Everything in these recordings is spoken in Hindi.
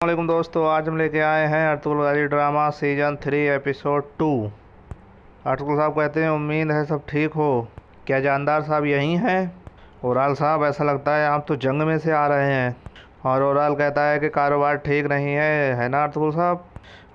वालेकुम दोस्तों, आज हम लेके आए हैं अर्तुगरुल गाजी ड्रामा सीजन 3 एपिसोड 2। अर्तुगरुल साहब कहते हैं उम्मीद है सब ठीक हो। क्या जानदार साहब यहीं हैं? ओराल साहब ऐसा लगता है आप तो जंग में से आ रहे हैं। और ओराल कहता है कि कारोबार ठीक नहीं है ना अर्तुगरुल साहब?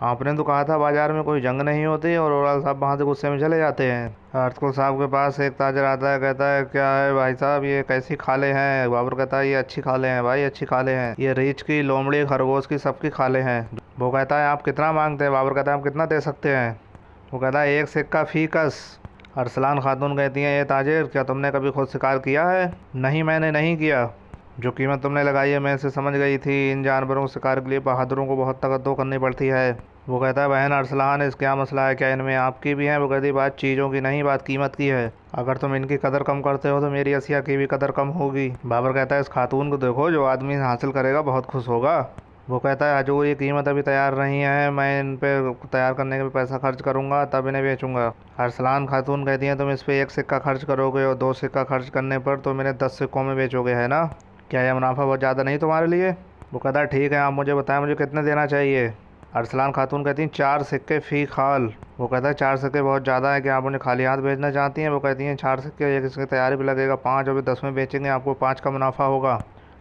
आपने तो कहा था बाजार में कोई जंग नहीं होती। और ओराल साहब वहाँ से गुस्से में चले जाते हैं। अर्तुगरुल साहब के पास एक ताजर आता है, कहता है क्या है भाई साहब, ये कैसी खाले हैं? बाबर कहता है ये अच्छी खाले हैं भाई, अच्छी खाले हैं, ये रीछ की, लोमड़ी, खरगोश की, सबकी खाले हैं। वो कहता है आप कितना मांगते हैं? बाबर कहता है आप कितना दे सकते हैं? वो कहता है 1 सिक्का फीकस। अरसलान खातून कहती हैं ये ताजिर, क्या तुमने कभी खुद शिकार किया है? नहीं, मैंने नहीं किया। जो कीमत तुमने लगाई है मैं इसे समझ गई थी। इन जानवरों को शिकार के लिए बहादुरों को बहुत तकद्दो करनी पड़ती है। वो कहता है बहन अरसलान, इस क्या मसला है? क्या इनमें आपकी भी है? वो कहती है बात चीज़ों की नहीं, बात कीमत की है। अगर तुम इनकी कदर कम करते हो तो मेरी असिया की भी कदर कम होगी। बाबर कहता है इस खातून को देखो, जो आदमी हासिल करेगा बहुत खुश होगा। वो कहता है हजूर ये कीमत अभी तैयार नहीं है, मैं इन पे तैयार करने के पैसा खर्च करूंगा तब इन्हें बेचूंगा। अरसलान खातून कहती हैं तुम इस पे 1 सिक्का खर्च करोगे और 2 सिक्का खर्च करने पर तो मेरे 10 सिक्कों में बेचोगे, है ना? क्या यह मुनाफा बहुत ज़्यादा नहीं तुम्हारे लिए? वो कहता है ठीक है, आप मुझे बताएं मुझे कितने देना चाहिए। अरसलान खातून कहती हैं 4 सिक्के फ़ी खाल। वो कहता है 4 सिक्के बहुत ज़्यादा है, कि आप उन्हें खाली हाथ भेजना चाहती हैं? वो कहती हैं 4 सिक्के, एक इसकी तैयारी भी लगेगा, 5 अभी 10 में बेचेंगे, आपको 5 का मुनाफा होगा।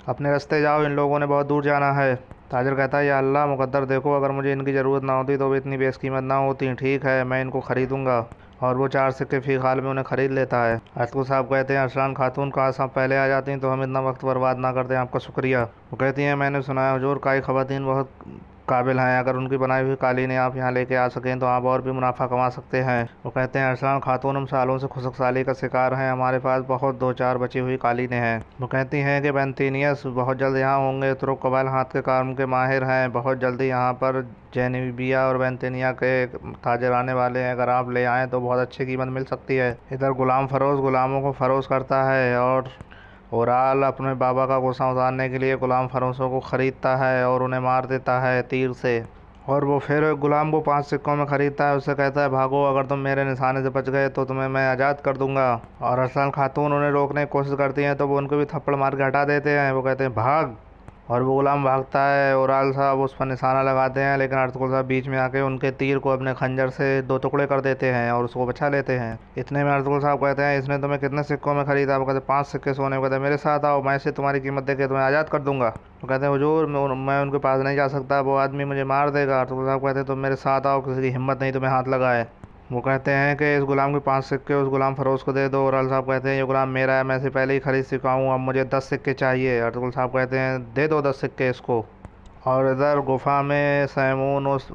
अपने रास्ते जाओ, इन लोगों ने बहुत दूर जाना है। ताजिर कहता है या अल्लाह मुकद्दर, देखो अगर मुझे इनकी ज़रूरत ना होती तो भी इतनी बेशकीमत ना होती। ठीक है, मैं इनको ख़रीदूँगा। और वो 4 सिक्के फ़ी खाल में उन्हें ख़रीद लेता है। अर्तुगरुल साहब कहते हैं अरसलान खातून काश आप पहले आ जाती तो हम इतना वक्त बर्बाद ना करते, आपका शुक्रिया। वो कहती हैं मैंने सुना है हुजूर काई ख़वातीन बहुत काबिल हैं, अगर उनकी बनाई हुई कालीनें आप यहाँ लेके आ सकें तो आप और भी मुनाफा कमा सकते हैं। वो कहते हैं अरसलान खातून हम सालों से खुशकसाली का शिकार हैं, हमारे पास बहुत 2-4 बची हुई कालीनें हैं। वो कहती हैं कि बेंतीनियस बहुत जल्द यहाँ होंगे, तुर्क कबाइल हाथ के काम के माहिर हैं, बहुत जल्दी यहाँ पर जेनेबिया और बेंतीनिया के ताजिर आने वाले हैं, अगर आप ले आएँ तो बहुत अच्छी कीमत मिल सकती है। इधर गुलाम फरोश गुलामों को फ़रोज़ करता है और ओराल अपने बाबा का गुस्सा उतारने के लिए गुलाम फरोशों को ख़रीदता है और उन्हें मार देता है तीर से। और वो फिर गुलाम को 5 सिक्कों में ख़रीदता है, उससे कहता है भागो, अगर तुम मेरे निशाने से बच गए तो तुम्हें मैं आज़ाद कर दूंगा। और अरसलान खातून उन्हें रोकने की कोशिश करती हैं तो वो उनको भी थप्पड़ मार के हटा देते हैं। वो कहते हैं भाग, और वो गुलाम भागता है। ओराल साहब उस पर निशाना लगाते हैं, लेकिन अर्तुगरुल साहब बीच में आके उनके तीर को अपने खंजर से 2 टुकड़े कर देते हैं और उसको बचा लेते हैं। इतने में अर्तुगरुल साहब कहते हैं इसने तुम्हें कितने सिक्कों में ख़रीदा? वो कहते हैं 5 सिक्के सोने। वो कहते हैं मेरे साथ आओ, मैं इसे तुम्हारी कीमत देके तुम्हें आज़ाद कर दूंगा। वो कहते हैं हुजूर मैं उनके पास नहीं जा सकता, वो आदमी मुझे मार देगा। अर्तुगरुल साहब कहते हैं तुम मेरे साथ आओ, किसी की हिम्मत नहीं तुम्हें हाथ लगाए। वो कहते हैं कि इस गुलाम के 5 सिक्के उस गुलाम फरोश को दे दो। ओराल साहब कहते हैं ये गुलाम मेरा है, मैं इसे पहले ही खरीद चुका हूँ, अब मुझे 10 सिक्के चाहिए। अर्तुगरुल साहब कहते हैं दे दो 10 सिक्के इसको। और इधर गुफा में सैमून उस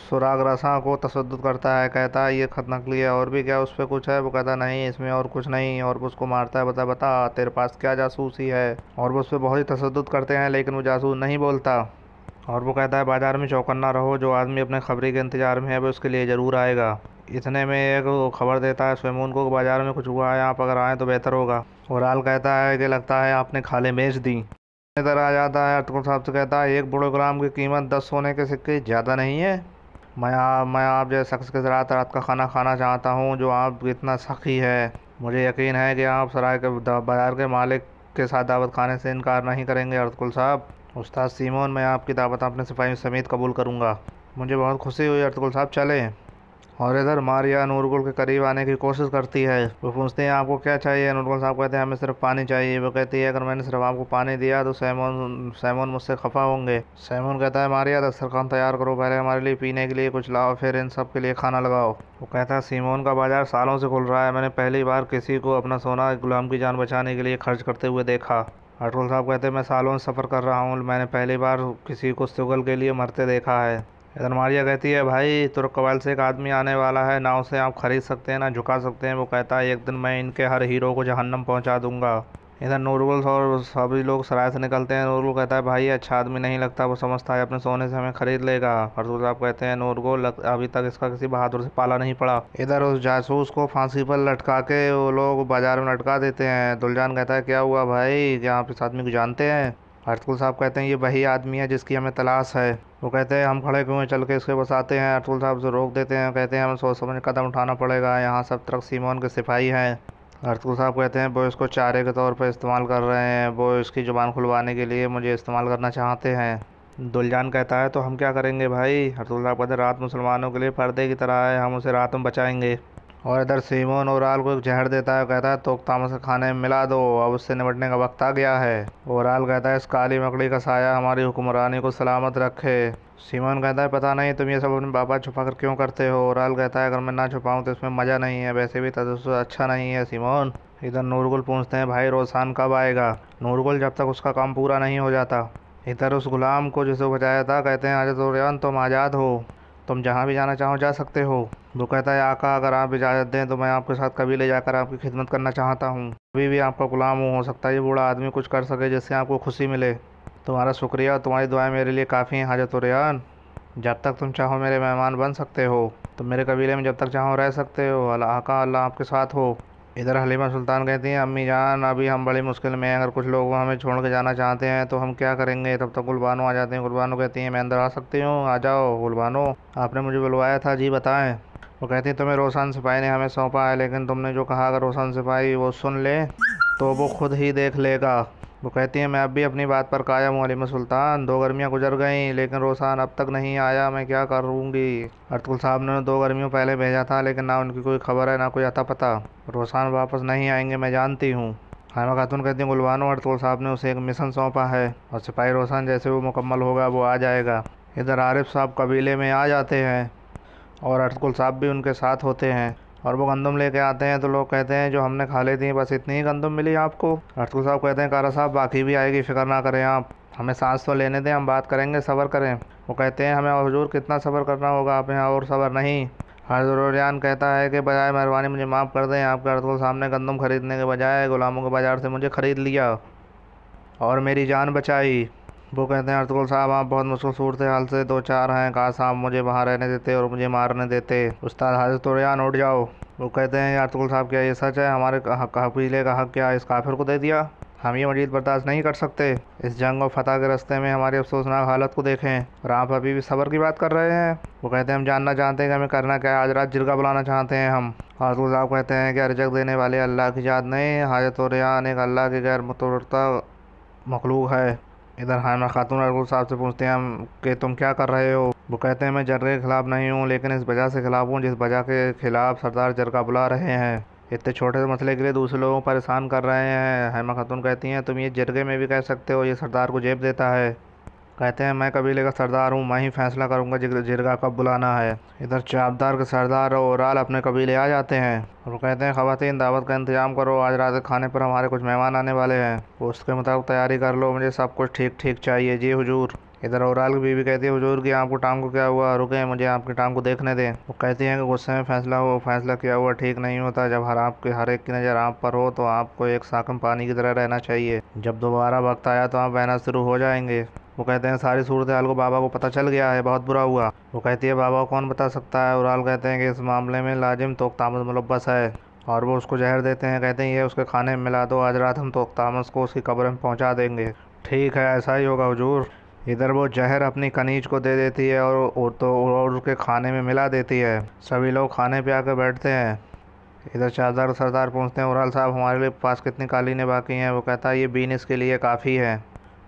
सुराग रसा को तसद्दुद करता है, कहता है ये खत नकली है, और भी क्या उस पर कुछ है? वो कहता नहीं इसमें और कुछ नहीं, और उसको मारता है, बता बता तेरे पास क्या जासूसी है? और वो उस पर बहुत ही तसद्दुद करते हैं, लेकिन वो जासूस नहीं बोलता। और वो कहता है बाज़ार में चौकन्ना रहो, जो आदमी अपने खबरी के इंतज़ार में है वो उसके लिए ज़रूर आएगा। इतने में एक खबर देता है सैमून को बाज़ार में कुछ हुआ है, आप अगर आएँ तो बेहतर होगा। और आल कहता है कि लगता है आपने खाले बेच दी। इधर आ जाता है, अर्तुगरुल साहब से कहता है 1 बूढ़े गुलाम की कीमत 10 सोने के सिक्के ज़्यादा नहीं है? मैं आप जैसे शख्स के रात रात का खाना खाना चाहता हूँ जो आप इतना सखी है। मुझे यकीन है कि आप सराय के बाज़ार के मालिक के साथ दावत खाने से इनकार नहीं करेंगे अर्तुगरुल साहब। उस्ताद सीमोन, मैं आपकी दावत अपने सिपाही समेत कबूल करूँगा। मुझे बहुत खुशी हुई अर्तुगरुल साहब, चलें। और इधर मारिया नूरगुल के करीब आने की कोशिश करती है। वो पूछते हैं आपको क्या चाहिए? नूरगुल साहब कहते हैं हमें सिर्फ पानी चाहिए। वो कहती है अगर मैंने सिर्फ आपको पानी दिया तो सैमोन मुझसे खफा होंगे। सैमोन कहता है मारिया दस्तरखान तैयार करो, पहले हमारे लिए पीने के लिए कुछ लाओ, फिर इन सब के लिए खाना लगाओ। वो कहता है सीमोन का बाजार सालों से खुल रहा है, मैंने पहली बार किसी को अपना सोना गुलाम की जान बचाने के लिए खर्च करते हुए देखा। अर्तुगरुल साहब कहते हैं मैं सालों से सफ़र कर रहा हूँ, मैंने पहली बार किसी को शुगल के लिए मरते देखा है। इधर मारिया कहती है भाई तुर्क कबाइल से एक आदमी आने वाला है, ना उसे आप खरीद सकते हैं ना झुका सकते हैं। वो कहता है एक दिन मैं इनके हर हीरो को जहन्नम पहुंचा दूंगा। इधर नूरगुल और सभी लोग सराय से निकलते हैं। नूरगुल कहता है भाई अच्छा आदमी नहीं लगता, वो समझता है अपने सोने से हमें खरीद लेगा। अर्तुगरुल साहब कहते हैं नूरगुल अभी तक इसका किसी बहादुर से पाला नहीं पड़ा। इधर उस जासूस को फांसी पर लटका के वो लोग बाजार में लटका देते हैं। दुलजान कहता है क्या हुआ भाई, क्या आप इस आदमी को जानते हैं? अर्तुगरुल साहब कहते हैं ये वही आदमी है जिसकी हमें तलाश है। वो कहते हैं हम खड़े क्यों हैं, चल के इसके बस आते हैं। अर्तुगरुल साहब से रोक देते हैं, कहते हैं हमें सोच समझ कदम उठाना पड़ेगा, यहाँ सब तरफ सीमोन के सिपाही हैं। अर्तुगरुल साहब कहते हैं वो इसको चारे के तौर पर इस्तेमाल कर रहे हैं, वो इसकी ज़ुबान खुलवाने के लिए मुझे इस्तेमाल करना चाहते हैं। दुलजान कहता है तो हम क्या करेंगे भाई। अर्तुगरुल साहब कहते हैं रात मुसलमानों के लिए पर्दे की तरह है, हम उसे रात में बचाएंगे। और इधर सिमोन ओराल को एक जहर देता है, कहता है तो तामस के खाने में मिला दो, अब उससे निपटने का वक्त आ गया है। ओराल कहता है इस काली मकड़ी का साया हमारी हुक्मरानी को सलामत रखे। सिमोन कहता है पता नहीं तुम ये सब अपने पापा छुपा कर क्यों करते हो। ओराल कहता है अगर मैं ना छुपाऊं तो इसमें मज़ा नहीं है, वैसे भी तजस्सुस अच्छा नहीं है सिमोन। इधर नूरगुल पूछते हैं भाई रोसान कब आएगा। नूरगुल जब तक उसका काम पूरा नहीं हो जाता। इधर उस गुलाम को जिसे बचाया था कहते हैं आज तो रेहान तुम आज़ाद हो, तुम जहाँ भी जाना चाहो जा सकते हो। वो कहता है आका अगर आप इजाज़त दें तो मैं आपके साथ कभी ले जाकर आपकी खिदमत करना चाहता हूँ, अभी भी आपका गुलाम हूँ। हो सकता है ये बूढ़ा आदमी कुछ कर सके जिससे आपको खुशी मिले। तुम्हारा शुक्रिया, तुम्हारी दुआएं मेरे लिए काफ़ी हैं हाजत रेहान। जब तक तुम चाहो मेरे मेहमान बन सकते हो, तुम मेरे कबीले में जब तक चाहो रह सकते हो। अल्लाह आका अल्लाह आपके साथ हो। इधर हलीमा सुल्तान कहती हैं अम्मी जान अभी हम बड़ी मुश्किल में हैं, अगर कुछ लोग हमें छोड़ के जाना चाहते हैं तो हम क्या करेंगे। तब तक गुलबानो आ जाते हैं। गुलबानो कहती हैं मैं अंदर आ सकती हूँ। आ जाओ गुलबानो, आपने मुझे बुलवाया था, जी बताएं। वो कहती हैं तुम्हें रोशन सिपाही ने हमें सौंपा है, लेकिन तुमने जो कहा अगर रोशन सिपाही वो सुन ले तो वो खुद ही देख लेगा। वो कहती हैं मैं अब भी अपनी बात पर कायम हूँ हलीमा सुल्तान, 2 गर्मियाँ गुजर गईं लेकिन रोसान अब तक नहीं आया, मैं क्या करूँगी। अर्तुगरुल साहब ने 2 गर्मियों पहले भेजा था लेकिन ना उनकी कोई खबर है ना कोई अता पता। रोसान वापस नहीं आएंगे मैं जानती हूँ। हाइमा खातून कहती हैं गुलबानो अर्तुगरुल साहब ने उसे एक मिशन सौंपा है और सिपाही रोसान जैसे वो मुकम्मल होगा वो आ जाएगा। इधर आरिफ साहब कबीले में आ जाते हैं और अर्तुगरुल साहब भी उनके साथ होते हैं और वो गंदम लेके आते हैं तो लोग कहते हैं जो हमने खा ली थी बस इतनी ही गंदम मिली आपको। अर्तुगरुल साहब कहते हैं कारा साहब बाकी भी आएगी, फिक्र ना करें आप, हमें सांस तो लेने दें, हम बात करेंगे, सब्र करें। वो कहते हैं हमें हुजूर कितना सब्र करना होगा, आप यहाँ और सब्र नहीं। हज़रत रेहान कहता है कि बजाय मेहरबानी मुझे माफ़ कर दें, आपके अर्तुगरुल साहब ने गंदम खरीदने के बजाय गुलामों के बाज़ार से मुझे ख़रीद लिया और मेरी जान बचाई। वो कहते हैं अर्तुगरुल साहब आप बहुत मुश्किल सूरत हाल से 2-4 हैं, काश आप मुझे वहाँ रहने देते और मुझे मारने देते। उस्ताद हज़रत रेहान उठ जाओ। वो कहते हैं अर्तुगरुल साहब क्या ये सच है, हमारे कबीले का हक क्या इस काफिर को दे दिया, हम ये मजीद बर्दाश्त नहीं कर सकते। इस जंग और फतह के रास्ते में हमारी अफसोसनाक हालत को देखें और आप अभी भी सब्र की बात कर रहे हैं। वो कहते हैं हम जानना चाहते हैं कि हमें करना क्या है, आज रात जिरगा बुलाना चाहते हैं हम। अर्तुगरुल साहब कहते हैं कि रिज़्क़ देने वाले अल्लाह की याद नहीं, हज़रत रेहान एक अल्लाह के गैर मुतवरता मखलूक है। इधर हाइमा खातून अर्तुगरुल साहब से पूछते हैं हम कि तुम क्या कर रहे हो। वो कहते हैं मैं जरगे के ख़िलाफ़ नहीं हूँ लेकिन इस वजह से खिलाफ हूँ जिस वजह के ख़िलाफ़ सरदार जरगा बुला रहे हैं, इतने छोटे से मसले के लिए दूसरे लोगों को परेशान कर रहे हैं। हाइमा खातून कहती हैं तुम ये जरगे में भी कह सकते हो, ये सरदार को जेब देता है। कहते हैं मैं कबीले का सरदार हूँ, मैं ही फैसला करूँगा जिरगा कब बुलाना है। इधर चाबदार के सरदार ओराल अपने कबीले आ जाते हैं और वो कहते हैं ख़वातीन दावत का इंतजाम करो, आज रात के खाने पर हमारे कुछ मेहमान आने वाले हैं, उसके मुताबिक तैयारी कर लो, मुझे सब कुछ ठीक ठीक चाहिए। जी हुजूर। इधर ओराल की बीवी कहती है हुजूर की आपको टांग को क्या हुआ, रुके मुझे आपकी टांग को देखने दें। वो कहती हैं कि गुस्से में फैसला किया हुआ ठीक नहीं होता, जब हर एक की नज़र आप पर हो तो आपको एक साकम पानी की तरह रहना चाहिए, जब दोबारा वक्त आया तो आप बहना शुरू हो जाएंगे। वो कहते हैं सारी सूरत हाल को बाबा को पता चल गया है, बहुत बुरा हुआ। वो कहती है बाबा को कौन बता सकता है। ओराल कहते हैं कि इस मामले में लाजिम तोख्तामस मुलब्बस है और वो उसको जहर देते हैं, कहते हैं ये उसके खाने में मिला दो, आज रात हम तोख्तामस को उसकी कब्र में पहुंचा देंगे। ठीक है ऐसा ही होगा हुजूर। इधर वो जहर अपनी कनीज को दे देती है और उसके खाने में मिला देती है। सभी लोग खाने पे आकर बैठते हैं। इधर चादर सरदार पूछते हैं ओराल साहब हमारे लिए पास कितनी कालीनें बाकी हैं। वो कहता है ये 20 के लिए काफ़ी है।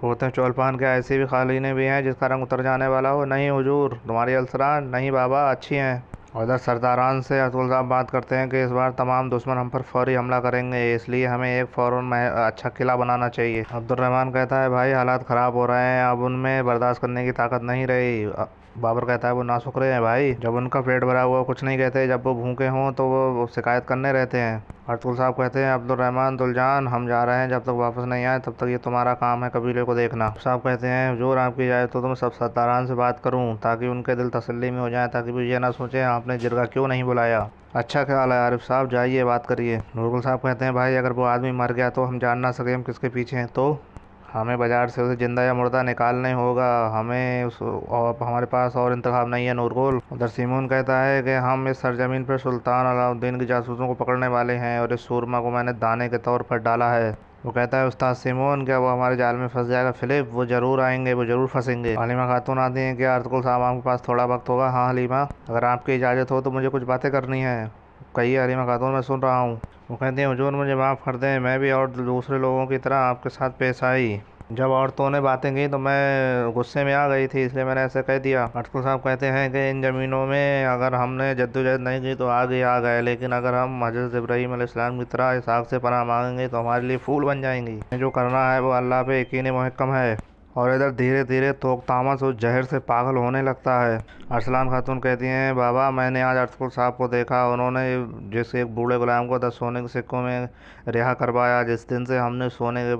बोलते हैं चौलपान के ऐसी भी कालीनें भी हैं जिसका रंग उतर जाने वाला हो। नहीं हुजूर। तुम्हारी अलसरान। नहीं बाबा अच्छी हैं। और इधर सरदारान से अर्तुगरुल साहब बात करते हैं कि इस बार तमाम दुश्मन हम पर फौरी हमला करेंगे, इसलिए हमें एक फ़ौरन अच्छा किला बनाना चाहिए। अब्दुर्रहमान कहता है भाई हालात ख़राब हो रहे हैं, अब उनमें बर्दाश्त करने की ताकत नहीं रही। बाबर कहता है वो नाशुक्रे हैं भाई, जब उनका पेट भरा हुआ कुछ नहीं कहते, जब वो भूखे हों तो वो शिकायत करने रहते हैं। अर्तुगरुल साहब कहते हैं अब्दुर्रहमान दुलजान हम जा रहे हैं, जब तक वापस नहीं आए तब तक ये तुम्हारा काम है कबीले को देखना। साहब कहते हैं हुजूर आपकी इजाज़त तो मैं सब सरदारान से बात करूं ताकि उनके दिल तसल्ली में हो जाए, ताकि वो ये ना सोचें आपने जिरगा क्यों नहीं बुलाया। अच्छा ख्याल है आरिफ साहब, जाइए बात करिए। नूरगुल साहब कहते हैं भाई अगर वो आदमी मर गया तो हम जान ना सके हम किसके पीछे हैं, तो हमें बाज़ार से उसे ज़िंदा या मुर्दा निकालना होगा, हमें और हमारे पास और इंतखाब नहीं है नूरगुल। उधर सिमोन कहता है कि हम इस सरजमीन पर सुल्तान अलाउद्दीन के जासूसों को पकड़ने वाले हैं और इस सूरमा को मैंने दाने के तौर पर डाला है। वो कहता है उस्ताद सिमोन क्या वो हमारे जाल में फंस जाएगा। फिलिप वो ज़रूर आएंगे, वो ज़रूर फंसेंगे। हलीमा खातून आती हैं कि अर्तुगरुल साहब आपके पास थोड़ा वक्त होगा। हाँ हलीमा अगर आपकी इजाज़त हो तो मुझे कुछ बातें करनी है। कहिए हलीमा खातून मैं सुन रहा हूँ। वो कहती हैं हुजूर मुझे माफ़ कर दें, मैं भी और दूसरे लोगों की तरह आपके साथ पेश आई, जब औरतों ने बातें की तो मैं गुस्से में आ गई थी, इसलिए मैंने ऐसे कह दिया। अर्तुगरुल साहब कहते हैं कि इन ज़मीनों में अगर हमने जद्दोजहद नहीं की तो आगे आ गए, लेकिन अगर हम हज़रत इब्राहीम अलैहिस्सलाम की तरह इस आग से पनाह मांगेंगे तो हमारे लिए फूल बन जाएंगी। जो करना है वो अल्लाह पे यकीन मुहक्कम है। और इधर धीरे धीरे तोक तामस उस जहर से पागल होने लगता है। अरसलान खातून कहती हैं, बाबा मैंने आज अर्तुगरुल साहब को देखा, उन्होंने जिस एक बूढ़े गुलाम को 10 सोने के सिक्कों में रिहा करवाया, जिस दिन से हमने सोने के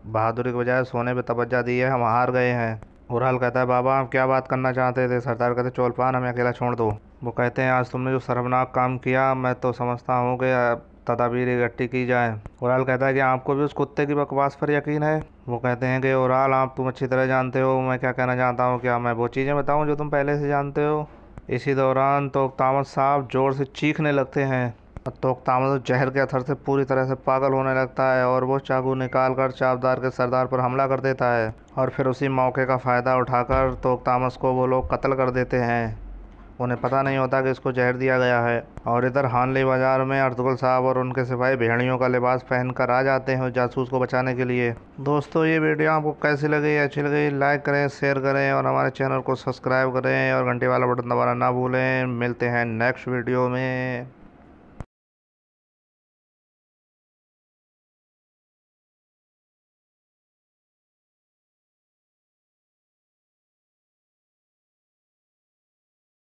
बहादुरी के बजाय सोने पे तवज्जो दी है, हम हार गए हैं। उराल कहता है, बाबा आप क्या बात करना चाहते थे? सरदार कहते, चौलपान हमें अकेला छोड़ दो। वो कहते हैं, आज तुमने जो शर्मनाक काम किया, मैं तो समझता हूँ कि तदाबीर इकट्ठी की जाए। उराल कहता है कि आपको भी उस कुत्ते की बकवास पर यकीन है? वो कहते हैं कि उराल आप तुम अच्छी तरह जानते हो मैं क्या कहना चाहता हूँ, क्या मैं वो चीज़ें बताऊँ जो तुम पहले से जानते हो? इसी दौरान तोकतामस साहब जोर से चीखने लगते हैं और तोकतामस जहर के असर से पूरी तरह से पागल होने लगता है और वो चाकू निकाल कर चाबदार के सरदार पर हमला कर देता है। और फिर उसी मौके का फ़ायदा उठाकर तोकतामस को वो लोग कत्ल कर देते हैं। उन्हें पता नहीं होता कि इसको जहर दिया गया है। और इधर हानली बाज़ार में अर्तुगरुल साहब और उनके सिपाही भेड़ियों का लिबास पहनकर आ जाते हैं उस जासूस को बचाने के लिए। दोस्तों ये वीडियो आपको कैसी लगी? अच्छी लगी लाइक करें, शेयर करें और हमारे चैनल को सब्सक्राइब करें और घंटे वाला बटन दबाना ना भूलें। मिलते हैं नेक्स्ट वीडियो में।